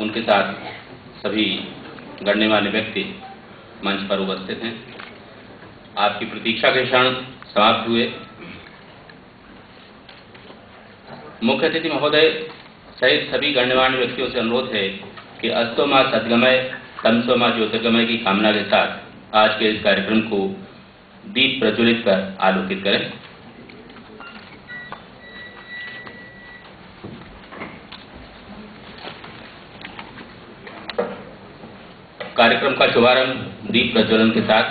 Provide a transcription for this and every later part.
उनके साथ सभी गणमान्य व्यक्ति मंच पर उपस्थित हैं। आपकी प्रतीक्षा के क्षण समाप्त हुए। मुख्य अतिथि महोदय सहित सभी गणमान्य व्यक्तियों से अनुरोध है कि अस्तो मा सद्गमय तमसो मा ज्योतिर्गमय की कामना के साथ आज के इस कार्यक्रम को दीप प्रज्वलित कर आलोकित करें। कार्यक्रम का शुभारंभ दीप प्रज्वलन के साथ।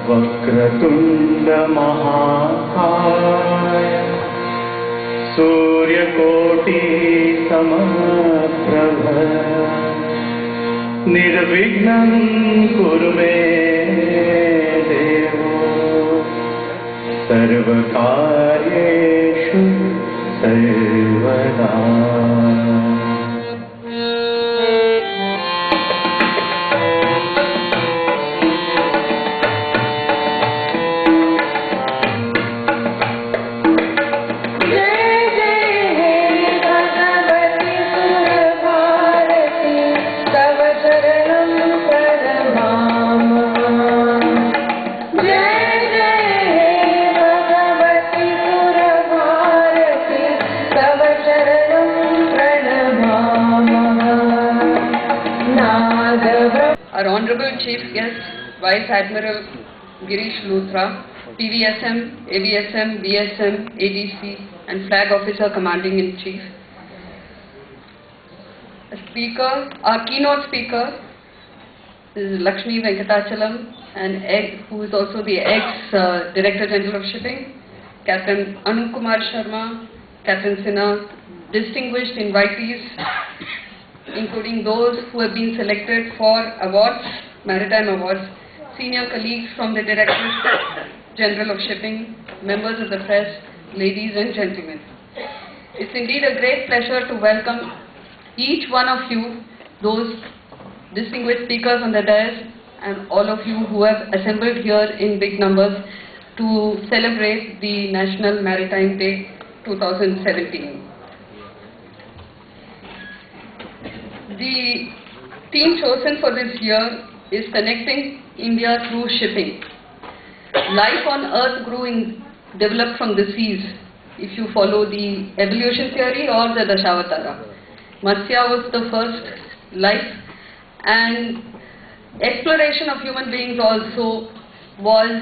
वक्रतुंड महाकाय सूर्यकोटि समप्रभ निर्विघ्नं कुरु मे देव सर्वकार्येषु सर्वदा। Our Honorable Chief Guest, Vice Admiral Girish Luthra, PVSM, AVSM, BSM, ADC, and Flag Officer Commanding in Chief. Our keynote speaker is Lakshmi Venkatachalam, who is also the ex-Director General of Shipping, Captain Anup Kumar Sharma, Captain Sinha, distinguished invitees, including those who have been selected for awards, maritime awards, senior colleagues from the Directorate General of Shipping, members of the press, ladies and gentlemen. It's indeed a great pleasure to welcome each one of you, those distinguished speakers on the dais, and all of you who have assembled here in big numbers to celebrate the National Maritime Day 2017. The theme chosen for this year is Connecting India Through Shipping. Life on Earth developed from the seas, if you follow the evolution theory or the Dashavatara. Matsya was the first life, and exploration of human beings also was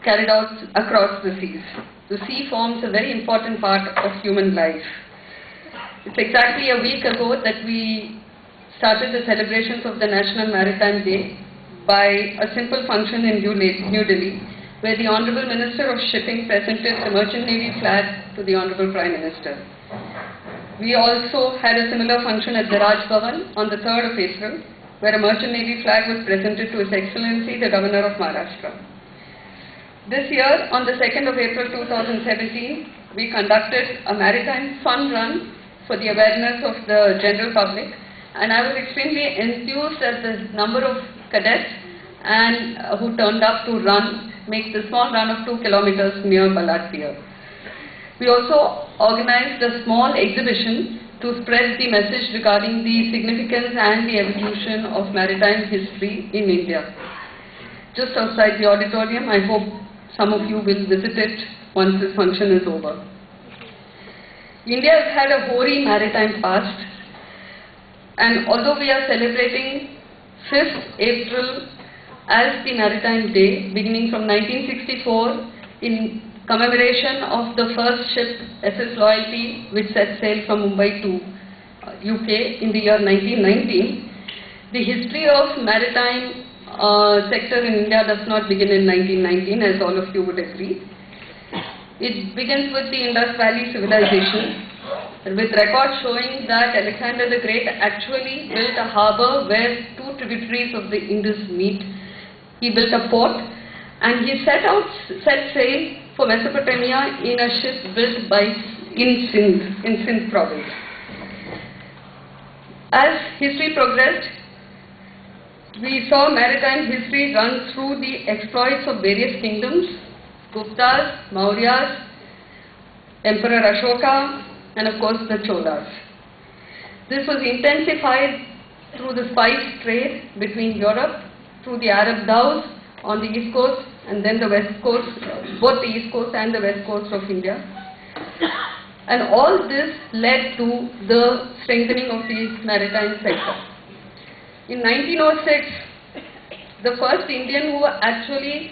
carried out across the seas. The sea forms a very important part of human life. It's exactly a week ago that we started the celebrations of the National Maritime Day by a simple function in New Delhi, where the Honorable Minister of Shipping presented the Merchant Navy flag to the Honorable Prime Minister. We also had a similar function at the Raj Bhavan on the 3rd of April, where a Merchant Navy flag was presented to His Excellency, the Governor of Maharashtra. This year, on the 2nd of April 2017, we conducted a maritime fun run for the awareness of the general public, and I was extremely enthused at the number of cadets who turned up to make the small run of 2 kilometers near Balat Pier. We also organized a small exhibition to spread the message regarding the significance and the evolution of maritime history in India. Just outside the auditorium, I hope some of you will visit it once this function is over. India has had a hoary maritime past, and although we are celebrating 5th April as the Maritime Day, beginning from 1964 in commemoration of the first ship, SS Loyalty, which set sail from Mumbai to UK in the year 1919, the history of maritime sector in India does not begin in 1919, as all of you would agree. It begins with the Indus Valley civilization, with records showing that Alexander the Great actually built a harbour where 2 tributaries of the Indus meet. He built a port, and he set sail for Mesopotamia in a ship built in Sindh province. As history progressed, We saw maritime history run through the exploits of various kingdoms, Guptas, Mauryas, Emperor Ashoka, and of course the Cholas. This was intensified through the spice trade between Europe, through the Arab dhows on the east coast, and then the west coast, both the east coast and the west coast of India. And all this led to the strengthening of the maritime sector. In 1906, the first Indian who actually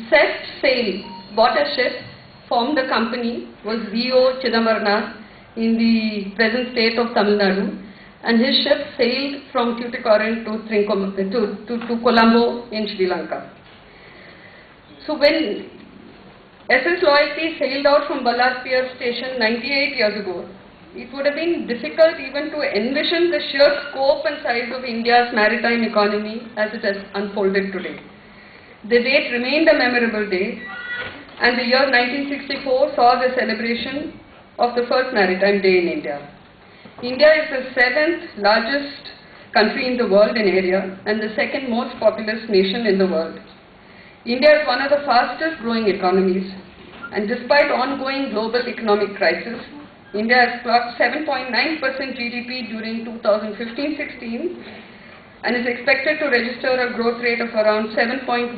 set sail, bought a ship, formed a company, was V.O. Chidambaranath in the present state of Tamil Nadu, and his ship sailed from Tuticorin to Colombo in Sri Lanka. So when SS Loyalty sailed out from Ballard Pier station 98 years ago, it would have been difficult even to envision the sheer scope and size of India's maritime economy as it has unfolded today. The date remained a memorable day, and the year 1964 saw the celebration of the first Maritime Day in India. India is the 7th largest country in the world in area and the 2nd most populous nation in the world. India is one of the fastest growing economies, and despite ongoing global economic crisis, India has clocked 7.9% GDP during 2015-16 and is expected to register a growth rate of around 7.1%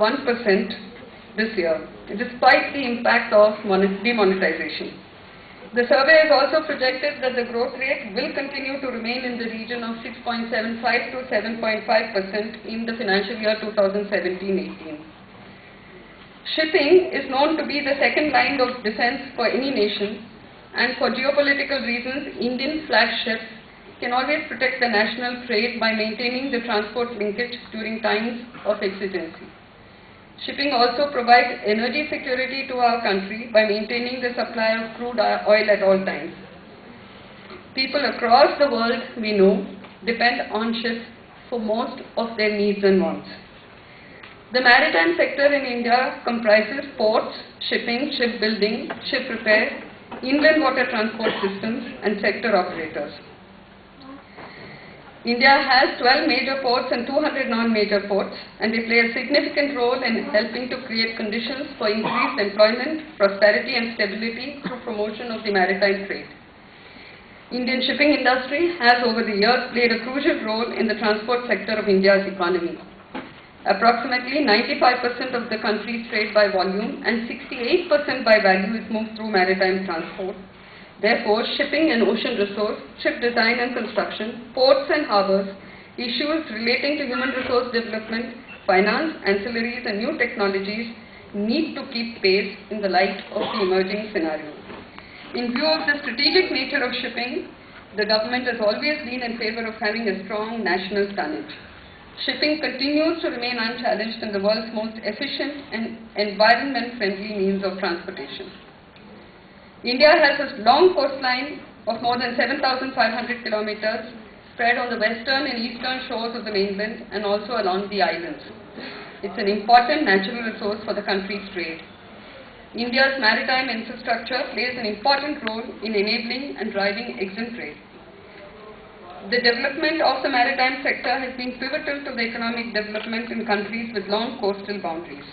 this year, despite the impact of demonetization. The survey has also projected that the growth rate will continue to remain in the region of 6.75 to 7.5% in the financial year 2017-18. Shipping is known to be the second line of defense for any nation, and for geopolitical reasons, Indian flag ships can always protect the national trade by maintaining the transport linkage during times of exigency. Shipping also provides energy security to our country by maintaining the supply of crude oil at all times. People across the world, we know, depend on ships for most of their needs and wants. The maritime sector in India comprises ports, shipping, shipbuilding, ship repair, inland water transport systems, and sector operators. India has 12 major ports and 200 non-major ports, and they play a significant role in helping to create conditions for increased employment, prosperity and stability through promotion of the maritime trade. Indian shipping industry has over the years played a crucial role in the transport sector of India's economy. Approximately 95% of the country's trade by volume and 68% by value is moved through maritime transport. Therefore, shipping and ocean resource, ship design and construction, ports and harbours, issues relating to human resource development, finance, ancillaries and new technologies need to keep pace in the light of the emerging scenario. In view of the strategic nature of shipping, the government has always been in favour of having a strong national tonnage. Shipping continues to remain unchallenged and the world's most efficient and environment-friendly means of transportation. India has a long coastline of more than 7,500 kilometers spread on the western and eastern shores of the mainland and also along the islands. It's an important natural resource for the country's trade. India's maritime infrastructure plays an important role in enabling and driving exim trade. The development of the maritime sector has been pivotal to the economic development in countries with long coastal boundaries.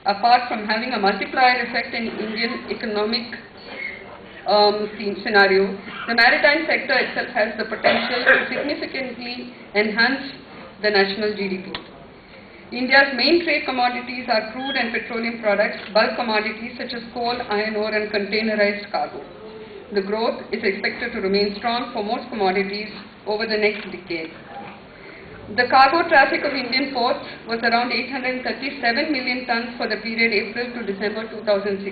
Apart from having a multiplier effect in Indian economic scenario, the maritime sector itself has the potential to significantly enhance the national GDP. India's main trade commodities are crude and petroleum products, bulk commodities such as coal, iron ore and containerized cargo. The growth is expected to remain strong for most commodities over the next decade. The cargo traffic of Indian ports was around 837 million tons for the period April to December 2016,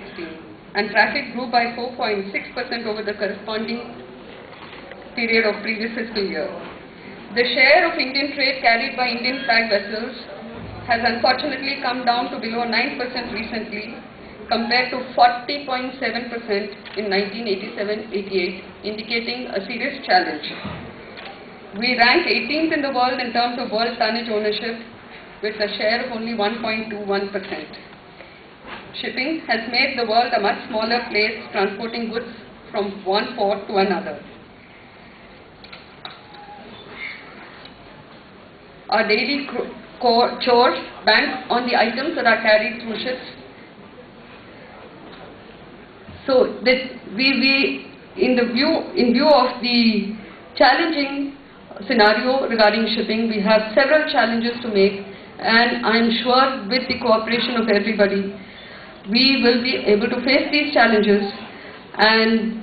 and traffic grew by 4.6% over the corresponding period of previous fiscal year. The share of Indian trade carried by Indian flag vessels has unfortunately come down to below 9% recently, compared to 40.7% in 1987-88, indicating a serious challenge. We rank 18th in the world in terms of world tonnage ownership, with a share of only 1.21%. Shipping has made the world a much smaller place, transporting goods from one port to another. our daily chores bank on the items that are carried through ships. So that in view of the challenging scenario regarding shipping, we have several challenges to make, and I am sure with the cooperation of everybody, we will be able to face these challenges and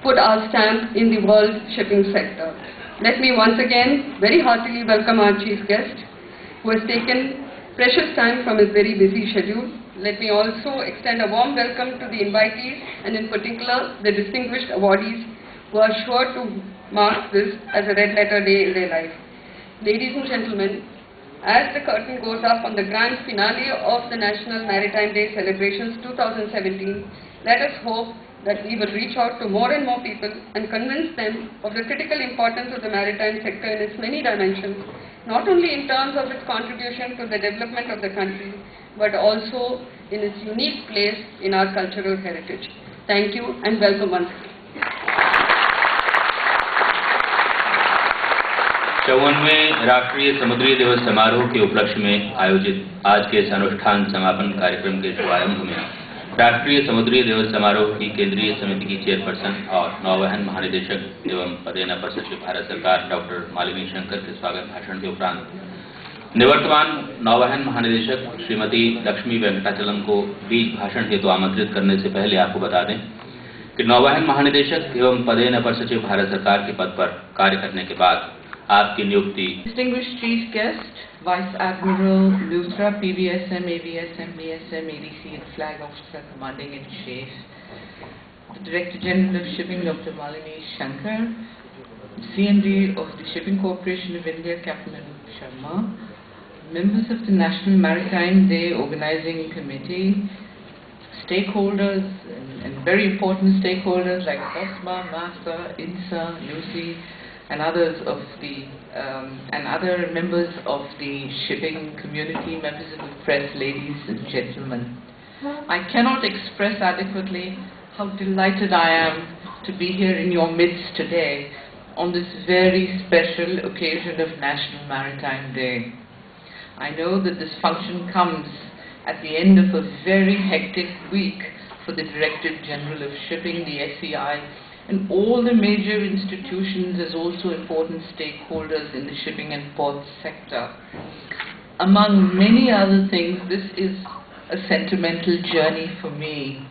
put our stamp in the world shipping sector. Let me once again very heartily welcome our chief guest, who has taken precious time from his very busy schedule. Let me also extend a warm welcome to the invitees, and in particular the distinguished awardees who are sure to mark this as a red letter day in their life. Ladies and gentlemen, as the curtain goes up on the grand finale of the National Maritime Day celebrations 2017, let us hope that we will reach out to more and more people and convince them of the critical importance of the maritime sector in its many dimensions, not only in terms of its contribution to the development of the country, but also in its unique place in our cultural heritage. Thank you and welcome once again. 54वें राष्ट्रीय समुद्री दिवस समारोह के उपलक्ष्य में आयोजित आज के इस अनुष्ठान समापन कार्यक्रम के शुभारंभ में राष्ट्रीय समुद्री दिवस समारोह की केंद्रीय समिति की चेयरपर्सन और नौवहन महानिदेशक एवं पदेन अपर सचिव भारत सरकार डॉक्टर मालिनी शंकर के स्वागत भाषण के उपरांत निवर्तमान नौवहन महानिदेशक श्रीमती लक्ष्मी वेंकटाचलम को बीच भाषण हेतु आमंत्रित करने से पहले आपको बता दें कि नौवहन महानिदेशक एवं पदेन अपर सचिव भारत सरकार के पद पर कार्य करने के बाद आपकी नियुक्ति Distinguished Chief Guest, Vice Admiral Luthra, PVSM, AVSM, BSM, ADC and Flag Officer Commanding in Chief, the Director General of Shipping, Dr. Malini Shankar, CMD of the Shipping Corporation of India, Captain Anup Sharma, members of the National Maritime Day Organizing Committee, stakeholders and very important stakeholders like OSMA, NASA, INSA, NUSI, and others of the and other members of the shipping community, members of the press, ladies and gentlemen. I cannot express adequately how delighted I am to be here in your midst today on this very special occasion of National Maritime Day. I know that this function comes at the end of a very hectic week for the Director General of Shipping, the SEI, and all the major institutions as also important stakeholders in the shipping and ports sector. Among many other things, this is a sentimental journey for me.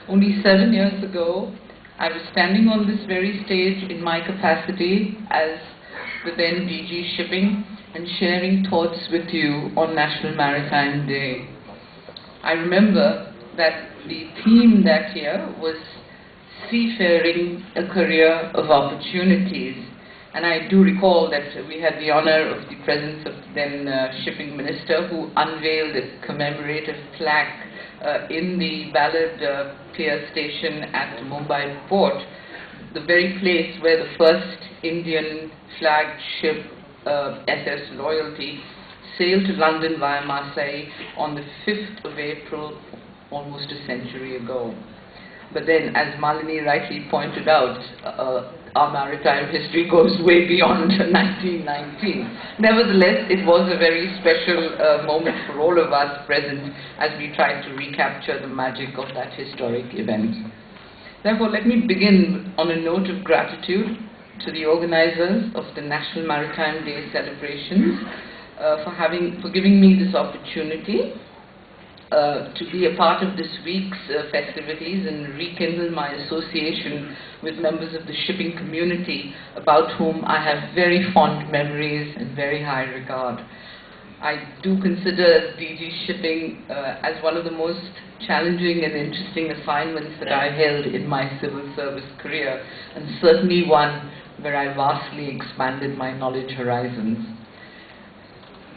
Only 7 years ago, I was standing on this very stage in my capacity as the then DG Shipping and sharing thoughts with you on National Maritime Day. I remember that the theme that year was Seafaring, a Career of Opportunities, and I do recall that we had the honor of the presence of the then shipping minister, who unveiled a commemorative plaque in the Ballard Pier station at Mumbai port, the very place where the first Indian flagged ship SS Loyalty sailed to London via Marseille on the 5th of April, almost a century ago. But then, as Malini rightly pointed out, our maritime history goes way beyond 1919. Nevertheless, it was a very special moment for all of us present as we tried to recapture the magic of that historic event. Therefore, let me begin on a note of gratitude to the organizers of the National Maritime Day celebrations for giving me this opportunity to be a part of this week's festivities and rekindle my association with members of the shipping community, about whom I have very fond memories and very high regard. I do consider DG Shipping as one of the most challenging and interesting assignments that I held in my civil service career, and certainly one where I vastly expanded my knowledge horizons.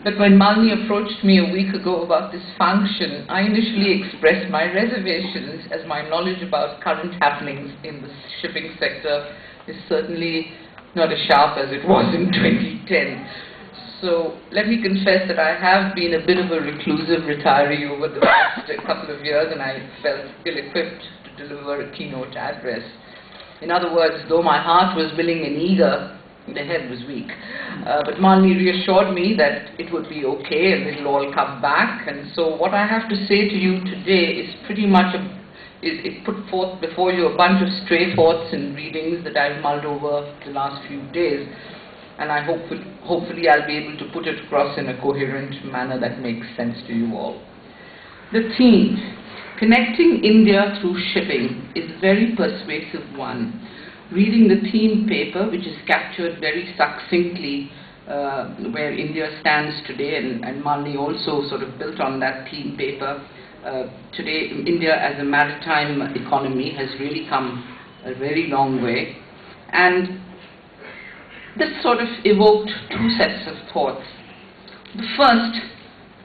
But when Malini approached me a week ago about this function, I initially expressed my reservations, as my knowledge about current happenings in the shipping sector is certainly not as sharp as it was in 2010. So let me confess that I have been a bit of a reclusive retiree over the past couple of years, and I felt ill-equipped to deliver a keynote address. In other words, though my heart was willing and eager, the head was weak. But Malini reassured me that it would be okay and it'll all come back. And so what I have to say to you today is pretty much it put forth before you a bunch of stray thoughts and readings that I've mulled over the last few days. And I hopefully I'll be able to put it across in a coherent manner that makes sense to you all. The theme, connecting India through shipping, is a very persuasive one. Reading the theme paper, which is captured very succinctly where India stands today, and Malini also sort of built on that theme paper. Today, India as a maritime economy has really come a very long way. And this sort of evoked two sets of thoughts. The first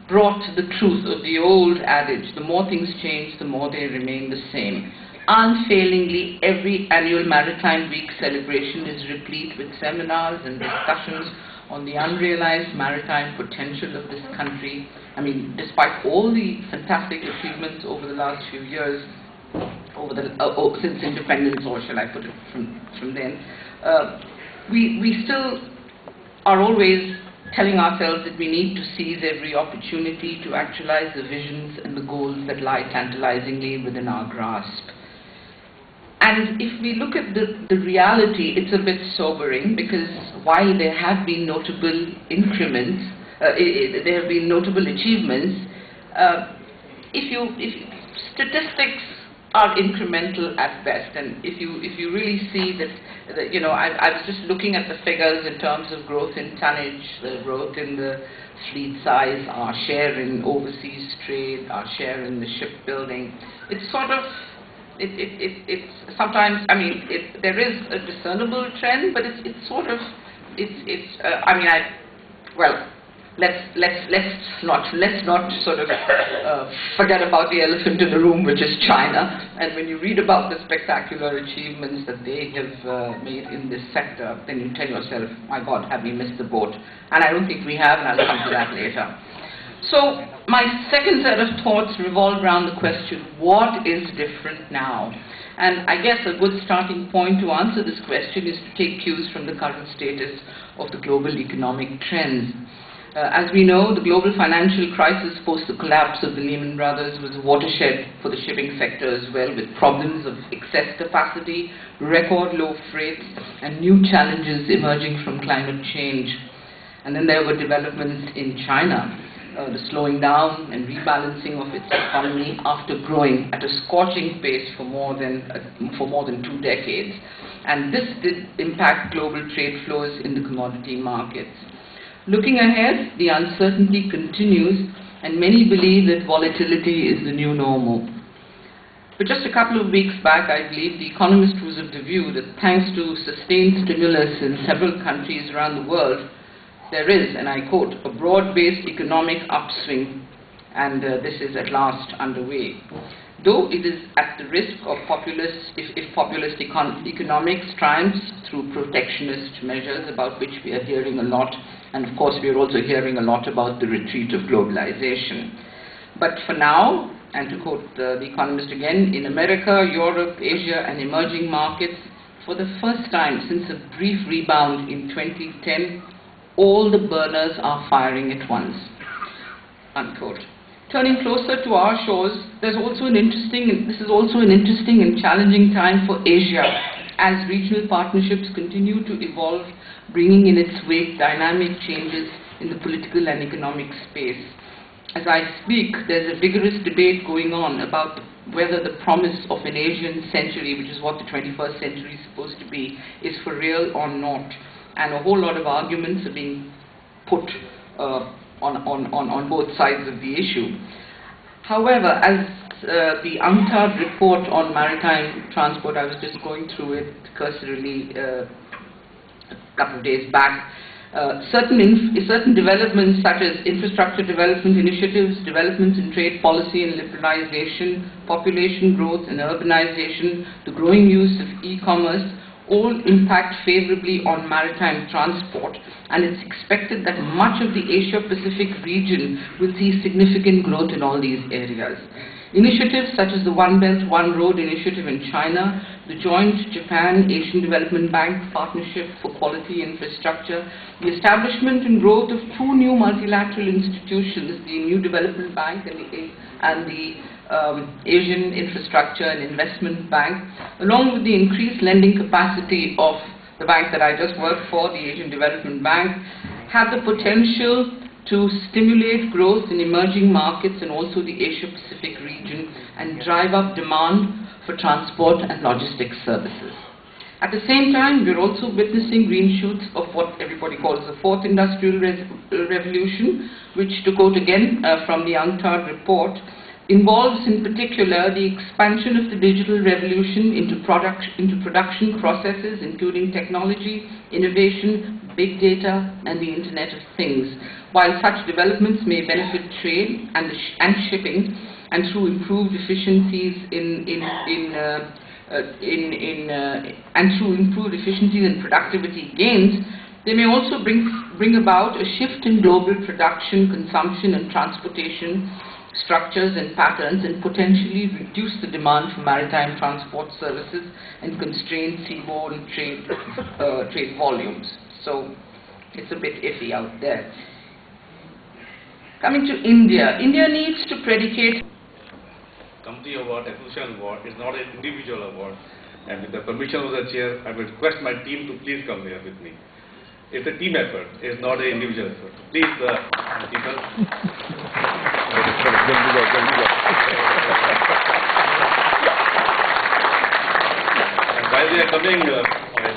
brought the truth of the old adage, the more things change, the more they remain the same. Unfailingly, every annual Maritime Week celebration is replete with seminars and discussions on the unrealized maritime potential of this country. I mean, despite all the fantastic achievements over the last few years, since independence, or shall I put it from then, we still are always telling ourselves that we need to seize every opportunity to actualize the visions and the goals that lie tantalizingly within our grasp. And if we look at the reality, it's a bit sobering, because while there have been notable increments, there have been notable achievements, statistics are incremental at best. And if you really see that, you know, I was just looking at the figures in terms of growth in tonnage, the growth in the fleet size, our share in overseas trade, our share in the shipbuilding. It's sort of, it's sometimes, I mean, there is a discernible trend, but it's sort of, I mean, well, let's not sort of forget about the elephant in the room, which is China. And when you read about the spectacular achievements that they have made in this sector, then you tell yourself, my God, have we missed the boat? And I don't think we have, and I'll come to that later. So my second set of thoughts revolve around the question, what is different now? And I guess a good starting point to answer this question is to take cues from the current status of the global economic trends. As we know, the global financial crisis post the collapse of the Lehman Brothers was a watershed for the shipping sector as well, with problems of excess capacity, record low freights, and new challenges emerging from climate change. And then there were developments in China, the slowing down and rebalancing of its economy after growing at a scorching pace for more than 2 decades. And this did impact global trade flows in the commodity markets. Looking ahead, the uncertainty continues, and many believe that volatility is the new normal. But just a couple of weeks back, I believe The Economist was of the view that thanks to sustained stimulus in several countries around the world, there is, and I quote, a broad-based economic upswing, and this is at last underway. Though it is at the risk of populist economics triumphs through protectionist measures, about which we are hearing a lot, and of course we are also hearing a lot about the retreat of globalization. But for now, and to quote The Economist again, in America, Europe, Asia, and emerging markets, for the first time since a brief rebound in 2010, all the burners are firing at once, unquote. Turning closer to our shores, this is also an interesting and challenging time for Asia, as regional partnerships continue to evolve, bringing in its wake dynamic changes in the political and economic space. As I speak, there's a vigorous debate going on about whether the promise of an Asian century, which is what the 21st century is supposed to be, is for real or not. And a whole lot of arguments are being put on both sides of the issue. However, as the UNCTAD report on maritime transport, I was just going through it cursorily a couple of days back, certain developments such as infrastructure development initiatives, developments in trade policy and liberalization, population growth and urbanization, the growing use of e-commerce, all impact favorably on maritime transport, and it's expected that much of the Asia-Pacific region will see significant growth in all these areas. Initiatives such as the One Belt, One Road initiative in China, the joint Japan-Asian Development Bank Partnership for Quality Infrastructure, the establishment and growth of two new multilateral institutions, the New Development Bank and the Asian Infrastructure and Investment Bank, along with the increased lending capacity of the bank that I just worked for, the Asian Development Bank, have the potential to stimulate growth in emerging markets and also the Asia-Pacific region and drive up demand for transport and logistics services. At the same time, we're also witnessing green shoots of what everybody calls the fourth industrial revolution, which, to quote again from the UNCTAD report, involves in particular the expansion of the digital revolution into production processes, including technology, innovation, big data, and the Internet of Things. While such developments may benefit trade and shipping, and through improved efficiencies and productivity gains, they may also bring about a shift in global production, consumption, and transportation structures and patterns, and potentially reduce the demand for maritime transport services and constrain seaborne trade volumes. So it's a bit iffy out there. Coming to India, India needs to predicate. Company award, acquisition award is not an individual award, and with the permission of the chair, I would request my team to please come here with me. It's a team effort, it's not an individual effort. Please, people. And while they are coming,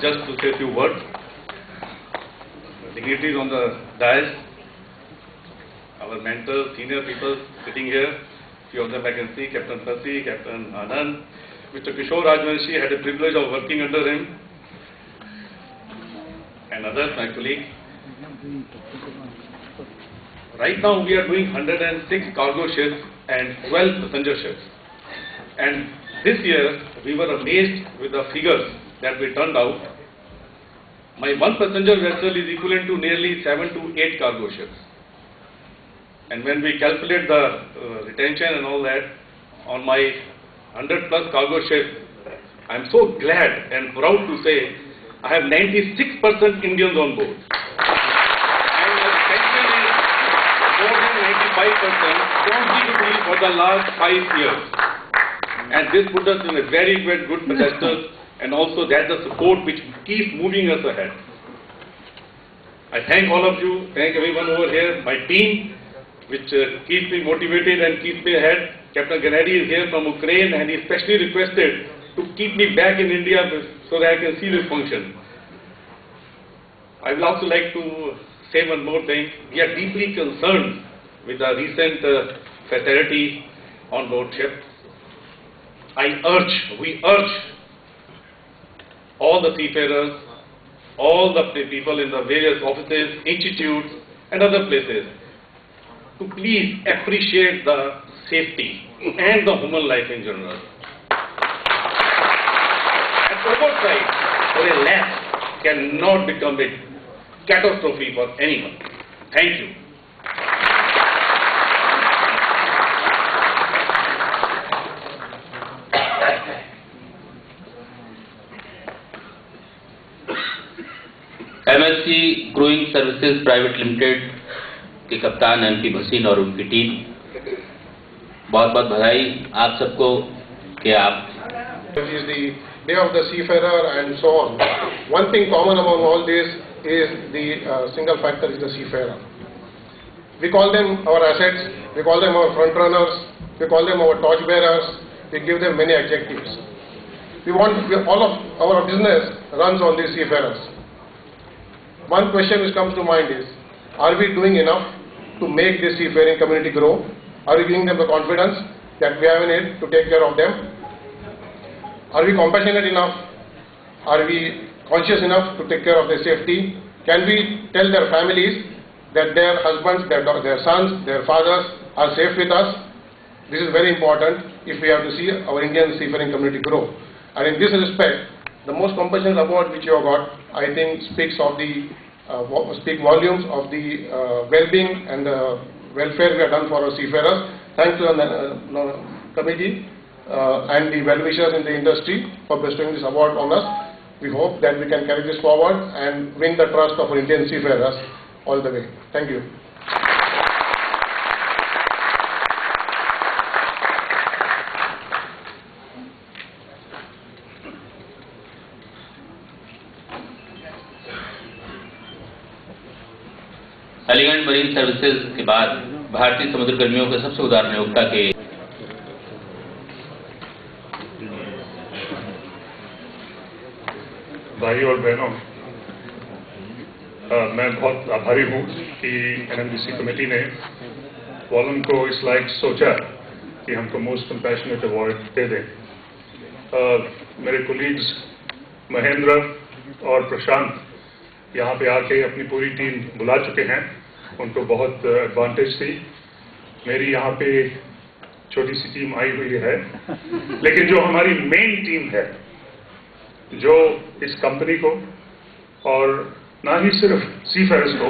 just to say a few words, dignitaries on the dais, our mentors, senior people sitting here, few of them I can see, Captain Percy, Captain Anand, Mr. Kishore Rajvanshi, had the privilege of working under him, and others, my colleagues. Right now we are doing 106 cargo ships and 12 passenger ships. And this year we were amazed with the figures that we turned out. My one passenger vessel is equivalent to nearly 7 to 8 cargo ships. And when we calculate the retention and all that, on my 100 plus cargo ship, I am so glad and proud to say I have 96% Indians on board. And the retention is more than 95% consecutively for the last 5 years. And this put us in a very good pedestal, and also that's the support which keeps moving us ahead. I thank all of you, thank everyone over here, my team, which keeps me motivated and keeps me ahead. Captain Gennady is here from Ukraine, and he especially requested to keep me back in India so that I can see this function. I would also like to say one more thing. We are deeply concerned with the recent fatality on board ship. We urge all the seafarers, all the people in the various offices, institutes, and other places to please appreciate the safety and the human life in general. An oversight or a lapse cannot become a catastrophe for anyone. Thank you. MSC crewing services private limited के कप्तान MP Bhasin और उनकी team, बहुत बहुत बधाई आप सबको कि आप. It is the day of the seafarer and so on. One thing common among all this is the single factor is the seafarer. We call them our assets, we call them our front runners, we call them our torch bearers, we give them many adjectives. All of our business runs on these seafarers. One question which comes to mind is, are we doing enough to make this seafaring community grow? Are we giving them the confidence that we have in it to take care of them? Are we compassionate enough? Are we conscious enough to take care of their safety? Can we tell their families that their husbands, their sons, their fathers are safe with us? This is very important if we have to see our Indian seafaring community grow. And in this respect, the most compassionate award which you have got, I think, speak volumes of the well-being and the welfare we have done for our seafarers. Thanks to the committee and the well-wishers in the industry for bestowing this award on us. We hope that we can carry this forward and win the trust of our Indian seafarers all the way. Thank you. Aligarh marine services के बाद भारतीय समुद्र कर्मियों के सबसे उदार नियोक्ता के भाई और बहनों, मैं बहुत आभारी हूँ कि NMDC कमेटी ने वॉलन को इस लायक सोचा कि हमको मोस्ट कंपैशनेट अवार्ड दे दें। मेरे कोलीग्स महेंद्र और प्रशांत यहाँ पे आके अपनी पूरी टीम बुला चुके हैं। उनको बहुत एडवांटेज थी। मेरी यहाँ पे छोटी सी टीम आई हुई है, लेकिन जो हमारी मेन टीम है, जो इस कंपनी को और ना ही सिर्फ सीफेयर्स को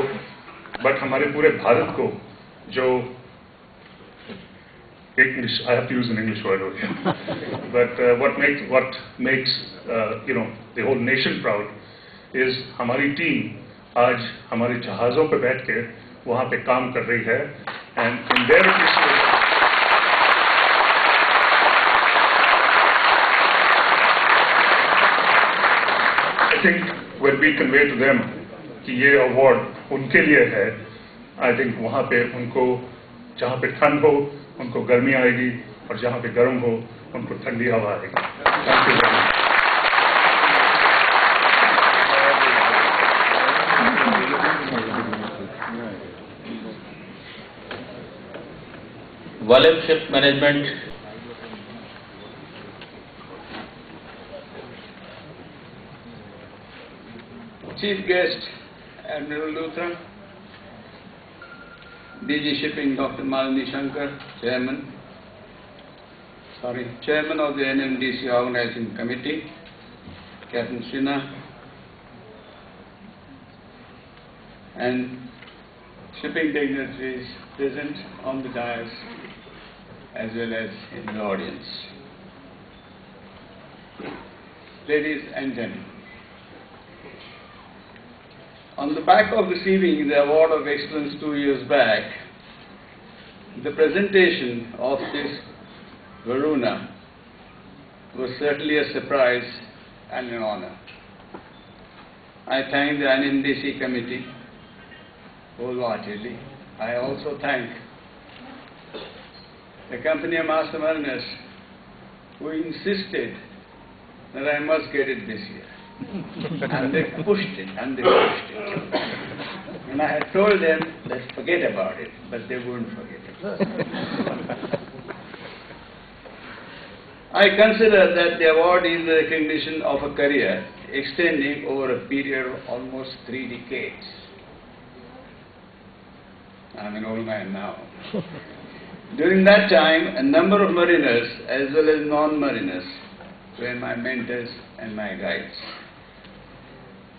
बट हमारे पूरे भारत को जो English, I have to use an English word over here, but what makes the whole nation proud is हमारी टीम आज हमारे जहाज़ों पर बैठ के वहाँ पे काम कर रही है and in their appreciation I think when we convey to them कि ये अवार्ड उनके लिए है, I think वहाँ पे उनको जहाँ पे ठंड हो उनको गर्मी आएगी और जहाँ पे गर्म हो उनको ठंडी हवा आएगी। Thank you very much. Volume Ship Management Chief Guest Admiral Luthra, DG Shipping Dr. Malini Shankar, Chairman of the NMDC Organizing Committee, Captain Sinha, and shipping dignitaries present on the dais as well as in the audience. Ladies and gentlemen, on the back of receiving the Award of Excellence 2 years back, the presentation of this Varuna was certainly a surprise and an honor. I thank the NMDC committee wholeheartedly. I also thank the company of Master Mariners who insisted that I must get it this year. And they pushed it. And I had told them, let's forget about it, but they wouldn't forget it. I consider that the award is the recognition of a career extending over a period of almost 3 decades. I'm an old man now. During that time, a number of mariners as well as non-mariners were my mentors and my guides.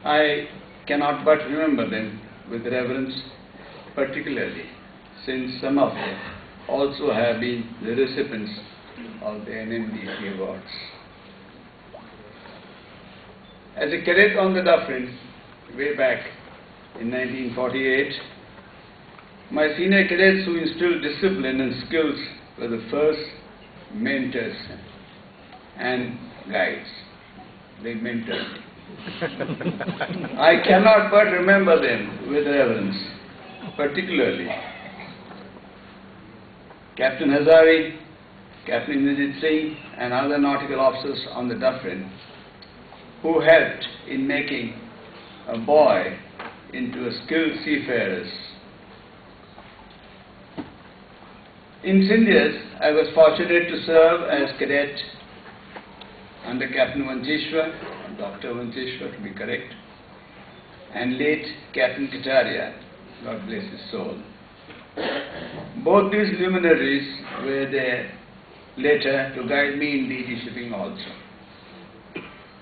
I cannot but remember them with reverence, particularly since some of them also have been the recipients of the NMDC awards. As a cadet on the Dufferin, way back in 1948, my senior cadets who instilled discipline and skills were the first mentors and guides. They mentored me. I cannot but remember them with reverence, particularly Captain Hazari, Captain Insititute, and other nautical officers on the Dufferin who helped in making a boy into a skilled seafarer. In Indians, I was fortunate to serve as cadet under Captain Vancheshwar, Dr. Vancheshwar to be correct, and late Captain Kataria, God bless his soul. Both these luminaries were there later to guide me in DG shipping also.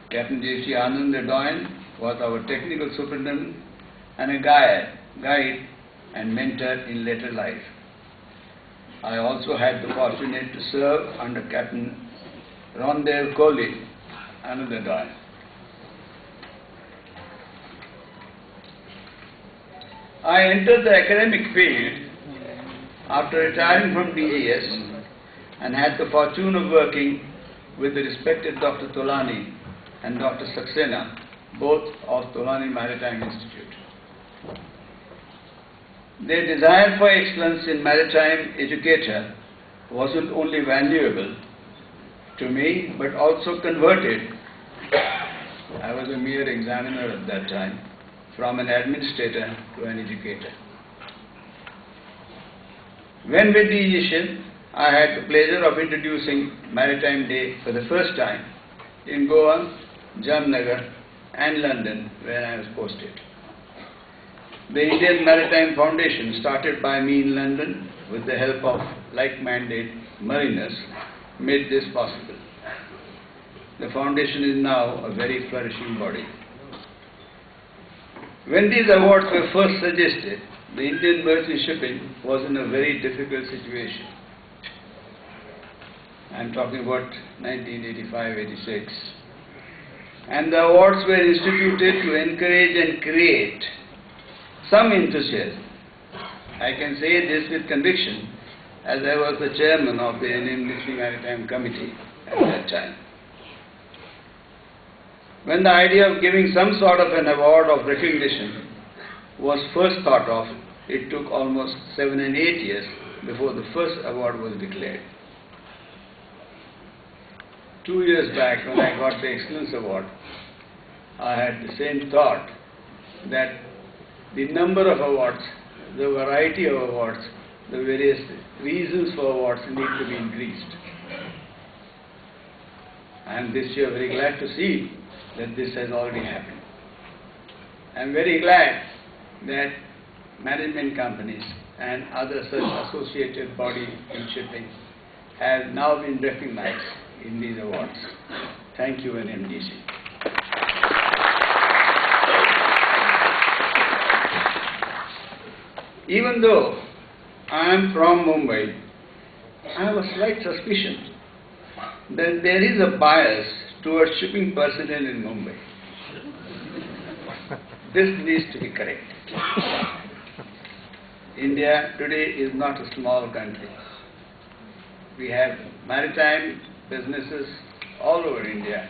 Captain J.C. Anand Doyan was our technical superintendent and a guide and mentor in later life. I also had the fortune to serve under Captain Rondev Kohli, another guy. I entered the academic field after retiring from DGS and had the fortune of working with the respected Dr. Tolani and Dr. Saxena, both of Tolani Maritime Institute. Their desire for excellence in maritime educator wasn't only valuable to me, but also converted. I was a mere examiner at that time, from an administrator to an educator. When with DGS, I had the pleasure of introducing Maritime Day for the first time in Goa, Jamnagar and London, where I was posted. The Indian Maritime Foundation, started by me in London with the help of like-minded mariners, made this possible. The foundation is now a very flourishing body. When these awards were first suggested, the Indian merchant shipping was in a very difficult situation. I am talking about 1985-86. And the awards were instituted to encourage and create some enthusiasm. I can say this with conviction, as I was the chairman of the NMDC Maritime Committee at that time. When the idea of giving some sort of an award of recognition was first thought of, it took almost 7 and 8 years before the first award was declared. 2 years back, when I got the Excellence Award, I had the same thought, that the number of awards, the variety of awards, the various reasons for awards need to be increased. I am this year very glad to see that this has already happened. I am very glad that management companies and other such associated bodies in shipping have now been recognized in these awards. Thank you, NMDC. Even though I am from Mumbai, I have a slight suspicion that there is a bias towards shipping personnel in Mumbai. This needs to be corrected. India today is not a small country. We have maritime businesses all over India,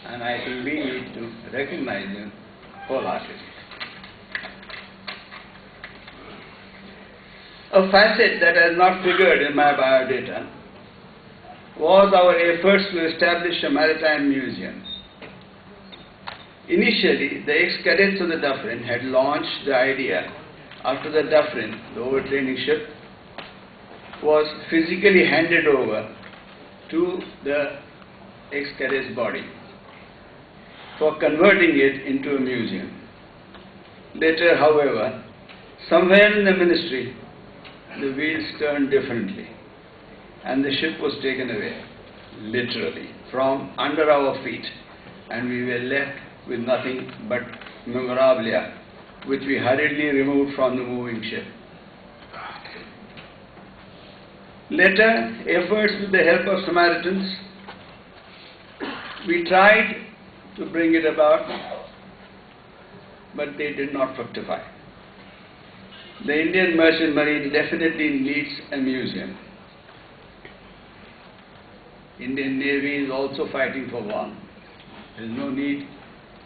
and I think we need to recognize them wholeheartedly. A facet that has not figured in my biodata was our efforts to establish a maritime museum. Initially, the ex-cadets of the Dufferin had launched the idea after the Dufferin, the overtraining ship, was physically handed over to the ex-cadets body for converting it into a museum. Later, however, somewhere in the ministry, the wheels turned differently and the ship was taken away, literally, from under our feet, and we were left with nothing but memorabilia, which we hurriedly removed from the moving ship. Later, efforts with the help of Samaritans, we tried to bring it about, but they did not fructify. The Indian Merchant Marine definitely needs a museum. Indian Navy is also fighting for one. There is no need.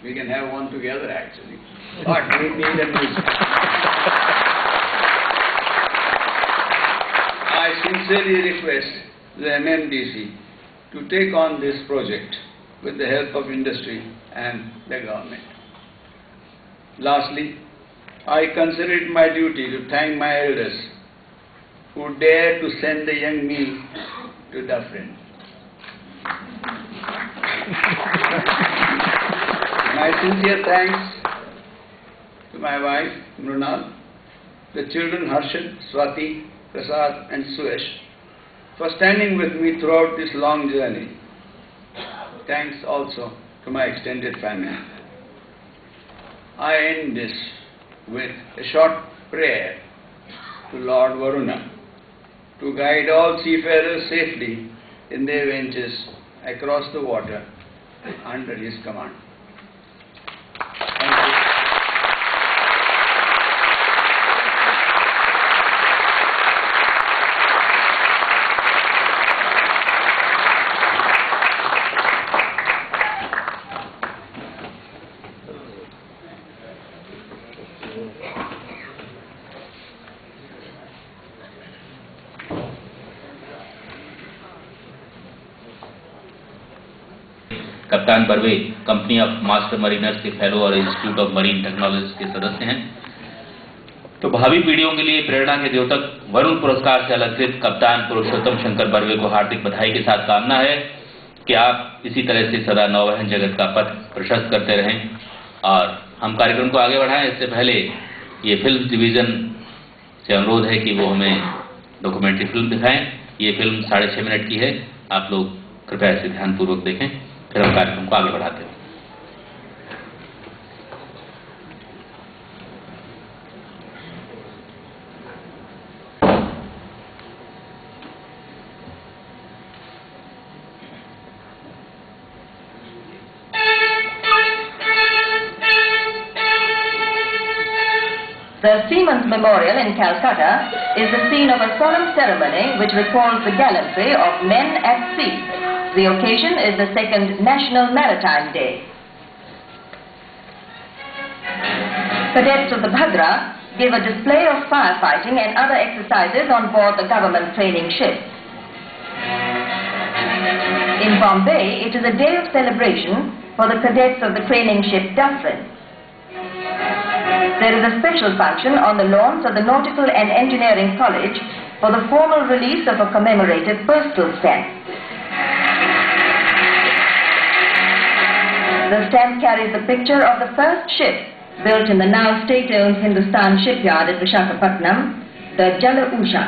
We can have one together actually. But we need a museum. I sincerely request the MMDC to take on this project with the help of industry and the government. Lastly, I consider it my duty to thank my elders who dared to send the young me to Dufferin. My sincere thanks to my wife, Mrunal, the children Harshad, Swati, Prasad and Suesh for standing with me throughout this long journey. Thanks also to my extended family. I end this with a short prayer to Lord Varuna to guide all seafarers safely in their ventures across the water under his command. Thank you. कप्तान Barve company of master mariners के fellow और institute of marine technology के सदस्य हैं। तो भावी पीढ़ियों के लिए प्रेरणा के द्योतक वरुण पुरस्कार से अलंकृत कप्तान पुरुषोत्तम शंकर बर्वे को हार्दिक बधाई के साथ कामना है कि आप इसी तरह से सदा नौवहन जगत का पथ प्रशस्त करते रहें। और हम कार्यक्रम को आगे बढ़ाएं, इससे पहले ये फिल्म डिवीजन से अनुरोध है कि वो हमें डॉक्यूमेंट्री फिल्म दिखाएं। ये फिल्म 6.5 मिनट की है, आप लोग कृपया इसे ध्यानपूर्वक देखें, फिर हम कार्यक्रम को आगे बढ़ाते हैं। The Seamen's Memorial in Calcutta is the scene of a solemn ceremony which recalls the gallantry of men at sea. The occasion is the 2nd National Maritime Day. Cadets of the Bhadra give a display of firefighting and other exercises on board the government training ship. In Bombay, it is a day of celebration for the cadets of the training ship Dufferin. There is a special function on the lawns of the Nautical and Engineering College for the formal release of a commemorative postal stamp. The stamp carries the picture of the first ship built in the now state-owned Hindustan shipyard at Visakhapatnam, the Jala Usha.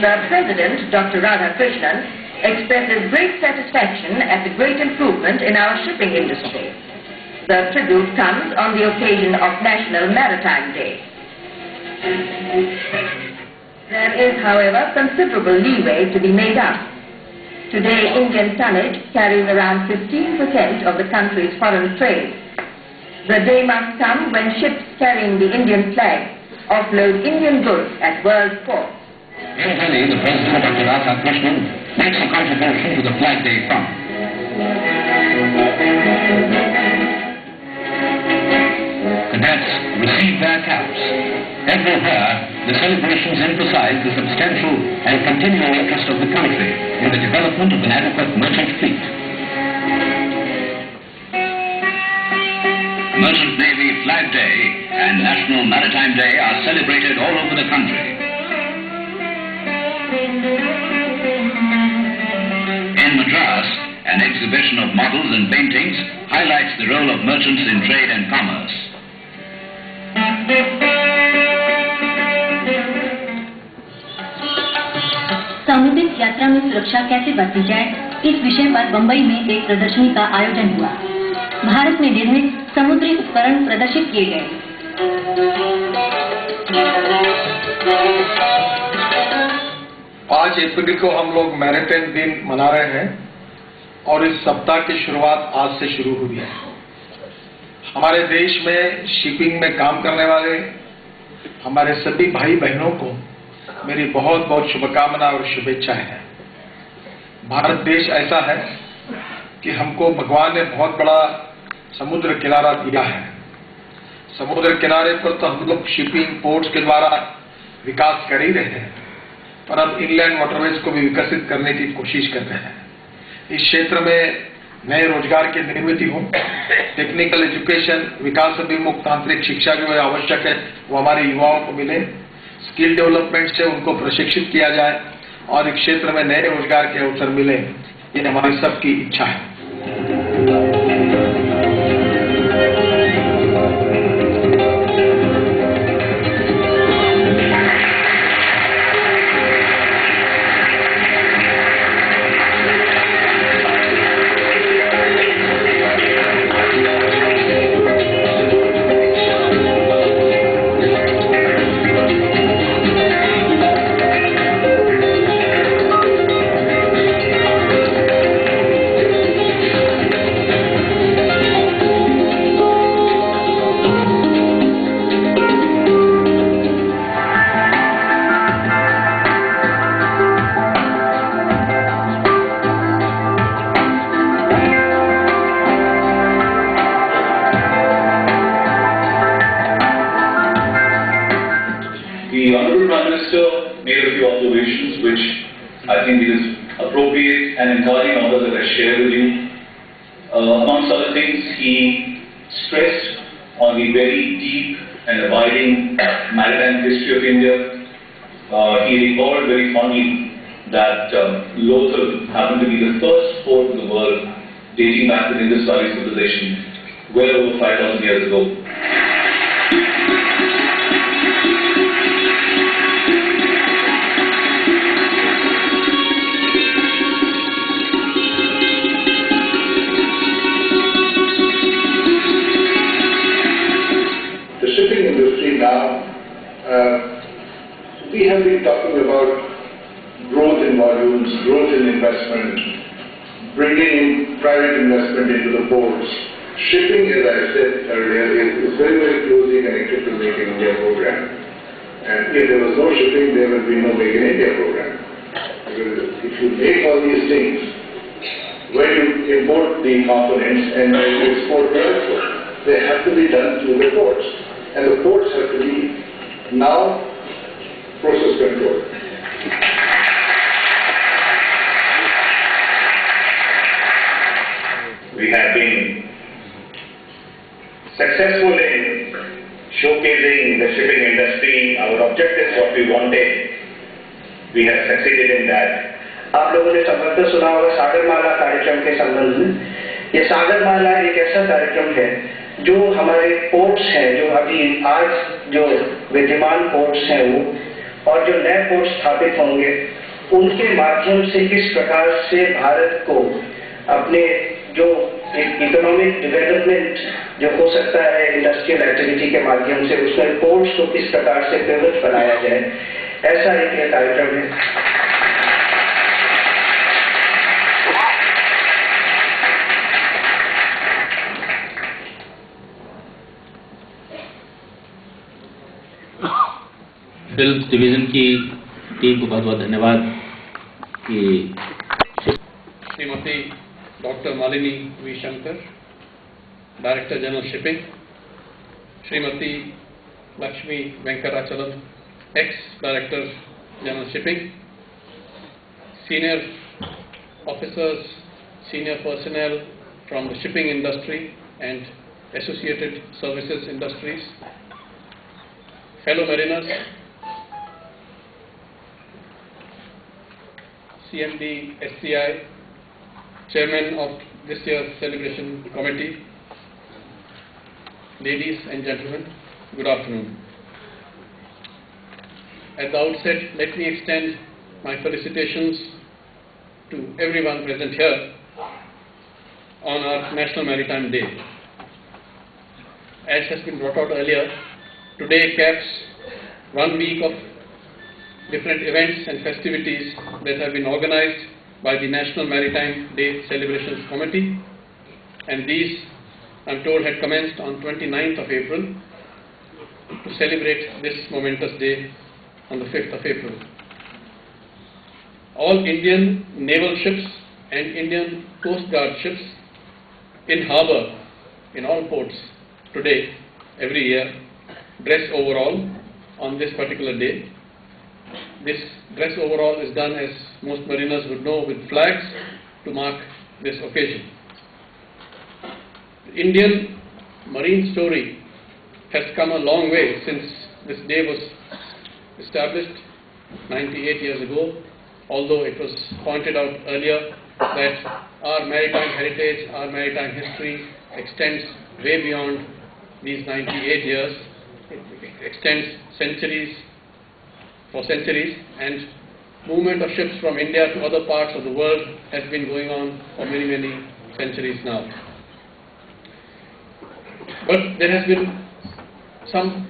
The President, Dr. Radhakrishnan, expresses great satisfaction at the great improvement in our shipping industry. The tribute comes on the occasion of National Maritime Day. There is, however, considerable leeway to be made up. Today, Indian tonnage carries around 15% of the country's foreign trade. The day must come when ships carrying the Indian flag offload Indian goods at world ports. Usually, the President, Dr. Radhakrishnan, makes a contribution to the Flag Day Fund. Cadets receive their caps. Everywhere, the celebrations emphasize the substantial and continual interest of the country in the development of an adequate merchant fleet. Merchant Navy Flag Day and National Maritime Day are celebrated all over the country. In Madras, an exhibition of models and paintings highlights the role of merchants in trade and commerce. सामुद्रिक यात्रा में सुरक्षा कैसे बरती जाए, इस विषय पर बंबई में एक प्रदर्शनी का आयोजन हुआ। भारत में निर्मित समुद्री उपकरण प्रदर्शित किए गए। आज अप्रैल को हम लोग मैरिटाइम दिन मना रहे हैं और इस सप्ताह की शुरुआत आज से शुरू हुई है। हमारे देश में शिपिंग में काम करने वाले हमारे सभी भाई बहनों को मेरी बहुत बहुत शुभकामनाएं और शुभेच्छाएं हैं। भारत देश ऐसा है कि हमको भगवान ने बहुत बड़ा समुद्र किनारा दिया है। समुद्र किनारे पर तो हम लोग शिपिंग पोर्ट्स के द्वारा विकास कर ही रहे हैं, पर अब इनलैंड वाटरवेज को भी विकसित करने की कोशिश कर रहे हैं। इस क्षेत्र में नए रोजगार की निर्मित हो, टेक्निकल एजुकेशन, विकास अभिमुख तांत्रिक शिक्षा जो आवश्यक है वो हमारे युवाओं को मिले, स्किल डेवलपमेंट से उनको प्रशिक्षित किया जाए और इस क्षेत्र में नए रोजगार के अवसर मिले, ये हमारी सबकी इच्छा है। made a few observations which I think it is appropriate and encouraging orders that I share with you. Amongst other things, he stressed on the very deep and abiding maritime history of India. He recalled very fondly that Lothal happened to be the first port in the world dating back to the Indus Valley civilization well over 5,000 years ago. The shipping industry now, we have been talking about growth in volumes, growth in investment, bringing in private investment into the ports. Shipping, as I said earlier, is very, very closely connected to the Make in India program. And if there was no shipping, there will be no Make in India program. Because if you make all these things, when you import the components and when you export the output, they have to be done through the ports. And the ports have to be now process controlled. We have been successful in showcasing the shipping industry, our objectives, what we wanted. We have succeeded in that. आप लोगों ने संबंध सुना होगा सागरमाला कार्यक्रम के संबंध में। ये सागरमाला एक ऐसा कार्यक्रम है जो हमारे पोर्ट्स हैं, जो अभी आज जो विद्यमान पोर्ट्स हैं वो, और जो नए पोर्ट्स स्थापित होंगे, उनके माध्यम से किस प्रकार से भारत को अपने जो इकोनॉमिक डेवलपमेंट जो हो सकता है इंडस्ट्रियल एक्टिविटी के माध्यम से, उसमें पोर्ट्स को किस प्रकार से पिवट बनाया जाए, ऐसा एक कार्यक्रम है। फिल्म डिवीजन की टीम को बहुत बहुत धन्यवाद कि Shrimati doctor Malini V Shankar, director general shipping, Shrimati Lakshmi Venkatachalam, ex director general shipping, senior officers, senior personnel from the shipping industry and associated services industries, fellow mariners, CMD SCI, Chairman of this year's celebration committee, ladies and gentlemen, good afternoon. At the outset, let me extend my felicitations to everyone present here on our National Maritime Day. As has been brought out earlier, today caps 1 week of different events and festivities that have been organized by the National Maritime Day Celebrations Committee, and these, I'm told, had commenced on 29th of April to celebrate this momentous day on the 5th of April. All Indian naval ships and Indian Coast Guard ships in harbour, in all ports today, every year, dress overall on this particular day. This dress overall is done, as most mariners would know, with flags to mark this occasion. The Indian marine story has come a long way since this day was established 98 years ago, although it was pointed out earlier that our maritime heritage, our maritime history extends way beyond these 98 years. It extends for centuries, and movement of ships from India to other parts of the world has been going on for many, many centuries now. But there has been some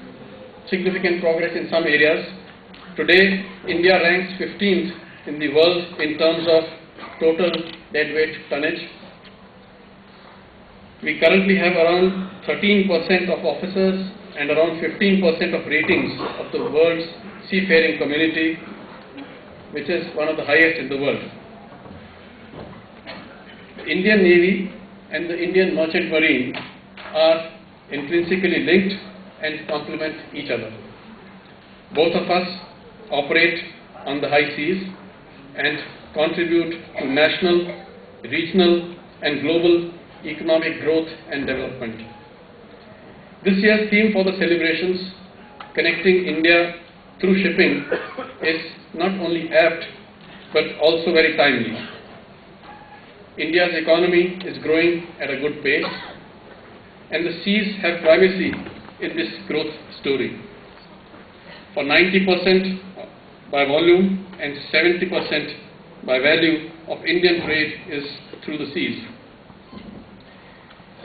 significant progress in some areas. Today, India ranks 15th in the world in terms of total deadweight tonnage. We currently have around 13% of officers and around 15% of ratings of the world's seafaring community, which is one of the highest in the world. The Indian Navy and the Indian Merchant Marine are intrinsically linked and complement each other. Both of us operate on the high seas and contribute to national, regional and global economic growth and development. This year's theme for the celebrations, Connecting India Through Shipping, is not only apt but also very timely. India's economy is growing at a good pace, and the seas have primacy in this growth story. For 90% by volume and 70% by value of Indian trade is through the seas.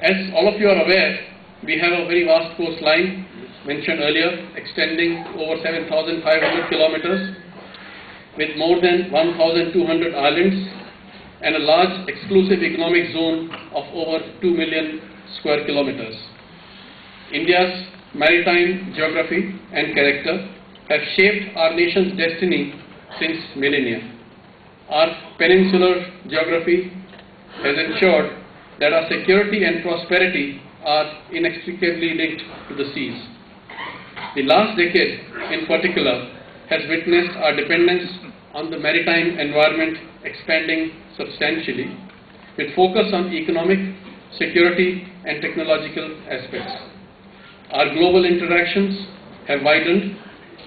As all of you are aware, we have a very vast coastline mentioned earlier, extending over 7,500 kilometers with more than 1,200 islands and a large exclusive economic zone of over 2 million square kilometers. India's maritime geography and character have shaped our nation's destiny since millennia. Our peninsular geography has ensured that our security and prosperity are inextricably linked to the seas. The last decade, in particular, has witnessed our dependence on the maritime environment expanding substantially, with focus on economic, security and technological aspects. Our global interactions have widened,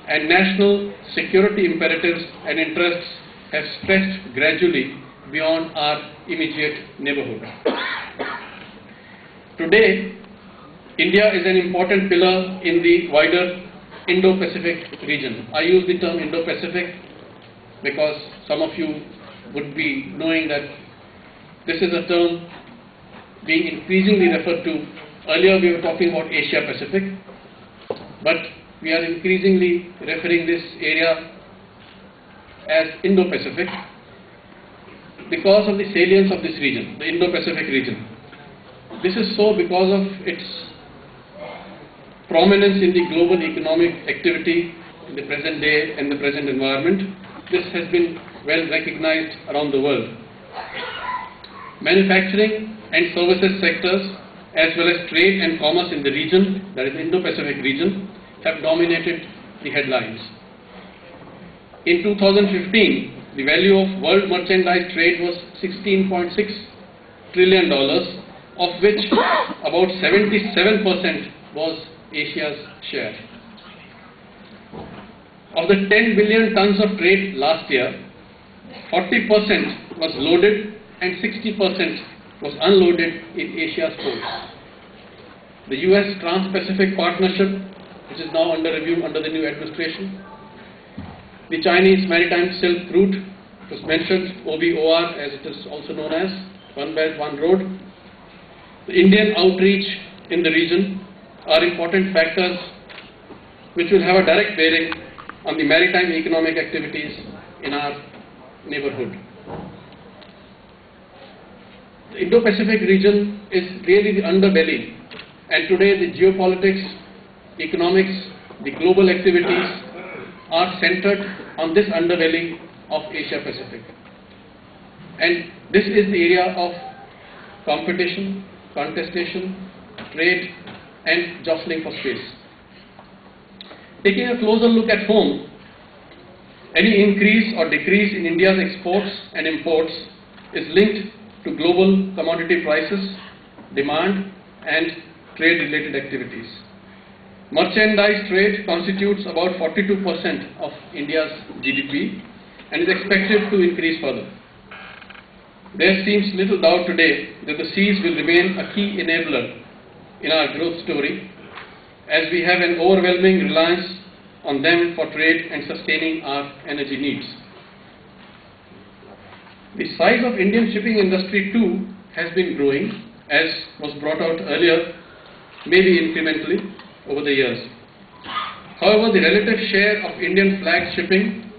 and national security imperatives and interests have stretched gradually beyond our immediate neighborhood. Today, India is an important pillar in the wider Indo-Pacific region. I use the term Indo-Pacific because some of you would be knowing that this is a term being increasingly referred to. Earlier we were talking about Asia-Pacific, but we are increasingly referring this area as Indo-Pacific because of the salience of this region, the Indo-Pacific region. This is so because of its prominence in the global economic activity in the present day and the present environment. This has been well recognized around the world. Manufacturing and services sectors, as well as trade and commerce in the region, that is the Indo-Pacific region, have dominated the headlines. In 2015, the value of world merchandise trade was $16.6 trillion, of which about 77% was Asia's share. Of the 10 billion tons of trade last year, 40% was loaded and 60% was unloaded in Asia's ports. The US Trans-Pacific Partnership, which is now under review under the new administration, the Chinese Maritime Silk Route, it was mentioned, OBOR as it is also known as, One Belt, One Road, the Indian outreach in the region are important factors which will have a direct bearing on the maritime economic activities in our neighborhood. The Indo-Pacific region is really the underbelly, and today the geopolitics, economics, the global activities are centered on this underbelly of Asia-Pacific. And this is the area of competition, contestation, trade and jostling for space. Taking a closer look at home, any increase or decrease in India's exports and imports is linked to global commodity prices, demand and trade-related activities. Merchandise trade constitutes about 42% of India's GDP and is expected to increase further. There seems little doubt today that the seas will remain a key enabler in our growth story, as we have an overwhelming reliance on them for trade and sustaining our energy needs. The size of Indian shipping industry too has been growing, as was brought out earlier, maybe incrementally over the years. However, the relative share of Indian flag shipping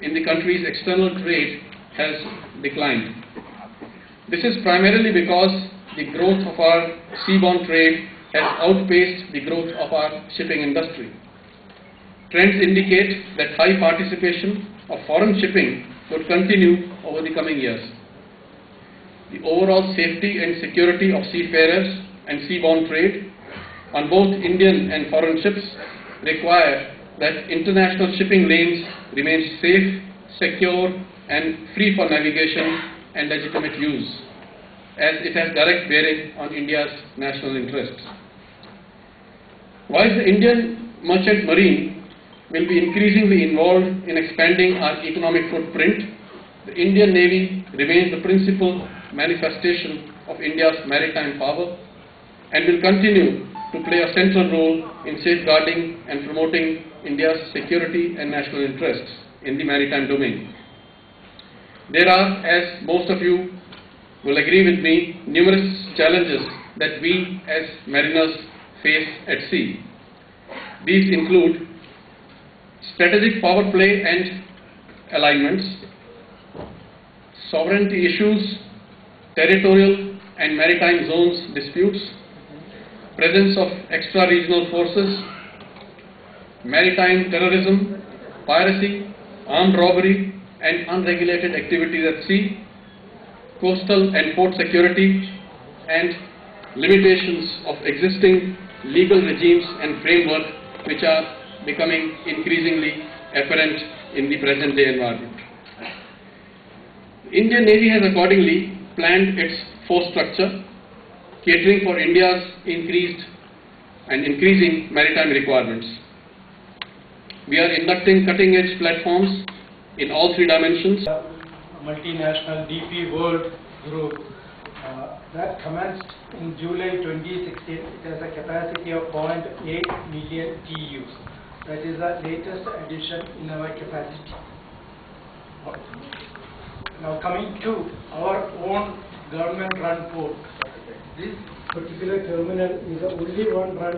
in the country's external trade has declined. This is primarily because the growth of our seaborne trade has outpaced the growth of our shipping industry. Trends indicate that high participation of foreign shipping would continue over the coming years. The overall safety and security of seafarers and seaborne trade on both Indian and foreign ships require that international shipping lanes remain safe, secure and free for navigation and legitimate use, as it has direct bearing on India's national interests. While the Indian merchant marine will be increasingly involved in expanding our economic footprint, the Indian Navy remains the principal manifestation of India's maritime power and will continue to play a central role in safeguarding and promoting India's security and national interests in the maritime domain. There are, as most of you will agree with me, numerous challenges that we as mariners face at sea. These include strategic power play and alignments, sovereignty issues, territorial and maritime zones disputes, presence of extra-regional forces, maritime terrorism, piracy, armed robbery and unregulated activities at sea, coastal and port security, and limitations of existing legal regimes and framework which are becoming increasingly apparent in the present day environment. The Indian Navy has accordingly planned its force structure, catering for India's increased and increasing maritime requirements. We are inducting cutting-edge platforms in all three dimensions. Multinational DP World Group that commenced in July 2016. It has a capacity of 0.8 million TEUs. That is the latest addition in our capacity. Now coming to our own government-run port. This particular terminal is the only one run